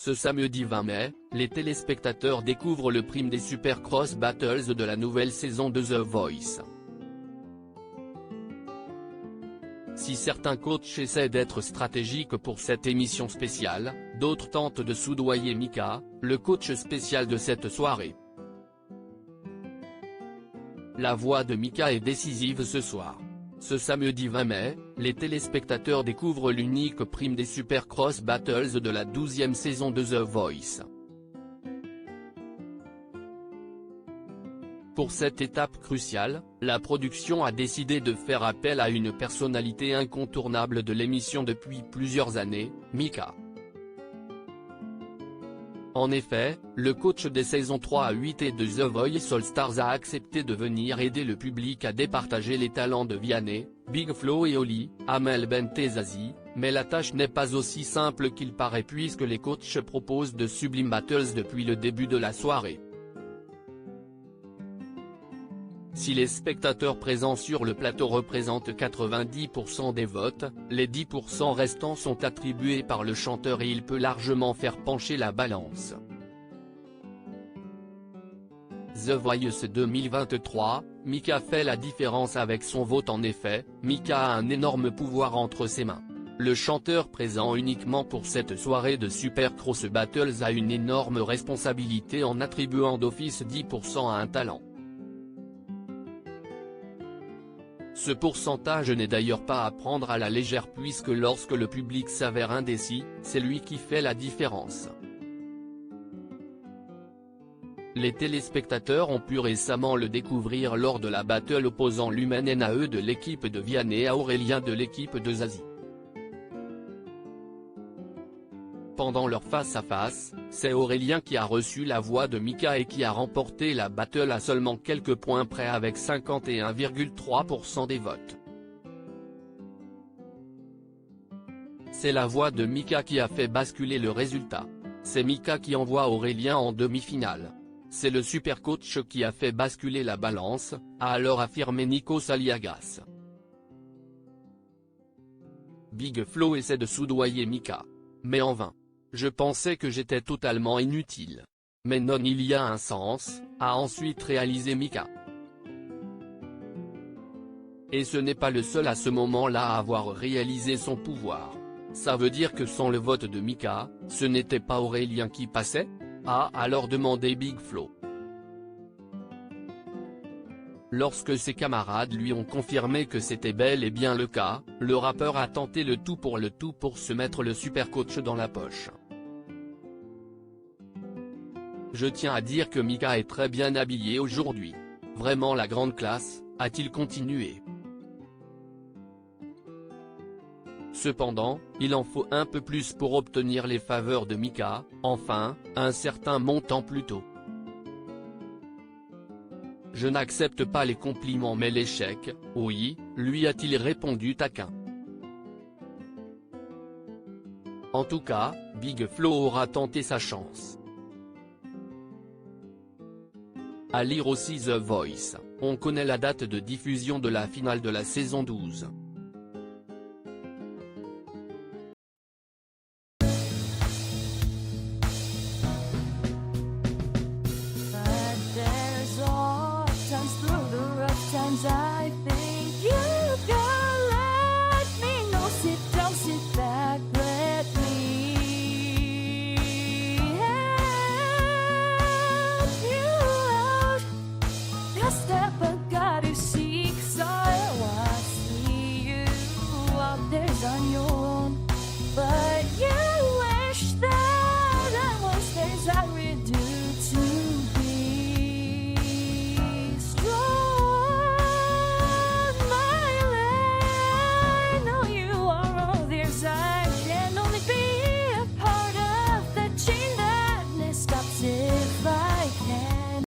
Ce samedi 20 mai, les téléspectateurs découvrent le prime des Supercross Battles de la nouvelle saison de The Voice. Si certains coachs essaient d'être stratégiques pour cette émission spéciale, d'autres tentent de soudoyer Mika, le coach spécial de cette soirée. La voix de Mika est décisive ce soir. Ce samedi 20 mai, les téléspectateurs découvrent l'unique prime des Supercross Battles de la 12e saison de The Voice. Pour cette étape cruciale, la production a décidé de faire appel à une personnalité incontournable de l'émission depuis plusieurs années, Mika. En effet, le coach des saisons 3 à 8 et de The Voice All Stars a accepté de venir aider le public à départager les talents de Vianney, Big Flo et Oli, Amel Bent et Zazie, mais la tâche n'est pas aussi simple qu'il paraît puisque les coachs proposent de sublimes battles depuis le début de la soirée. Si les spectateurs présents sur le plateau représentent 90% des votes, les 10% restants sont attribués par le chanteur et il peut largement faire pencher la balance. The Voice 2023, Mika fait la différence avec son vote. En effet, Mika a un énorme pouvoir entre ses mains. Le chanteur présent uniquement pour cette soirée de Supercross Battles a une énorme responsabilité en attribuant d'office 10% à un talent. Ce pourcentage n'est d'ailleurs pas à prendre à la légère puisque lorsque le public s'avère indécis, c'est lui qui fait la différence. Les téléspectateurs ont pu récemment le découvrir lors de la battle opposant l'Humain NAE de l'équipe de Vianney à Aurélien de l'équipe de Zazie. Pendant leur face-à-face, c'est Aurélien qui a reçu la voix de Mika et qui a remporté la battle à seulement quelques points près avec 51,3% des votes. C'est la voix de Mika qui a fait basculer le résultat. C'est Mika qui envoie Aurélien en demi-finale. C'est le supercoach qui a fait basculer la balance, a alors affirmé Nikos Aliagas. Big Flo essaie de soudoyer Mika. Mais en vain. Je pensais que j'étais totalement inutile. Mais non, il y a un sens, a ensuite réalisé Mika. Et ce n'est pas le seul à ce moment-là à avoir réalisé son pouvoir. Ça veut dire que sans le vote de Mika, ce n'était pas Aurélien qui passait ? A alors demandé Big Flo. Lorsque ses camarades lui ont confirmé que c'était bel et bien le cas, le rappeur a tenté le tout pour se mettre le supercoach dans la poche. Je tiens à dire que Mika est très bien habillé aujourd'hui. Vraiment la grande classe, a-t-il continué. Cependant, il en faut un peu plus pour obtenir les faveurs de Mika, enfin, un certain montant plus tôt. Je n'accepte pas les compliments mais l'échec, oui, lui a-t-il répondu taquin. En tout cas, Big Flo aura tenté sa chance. À lire aussi The Voice, on connaît la date de diffusion de la finale de la saison 12. I've been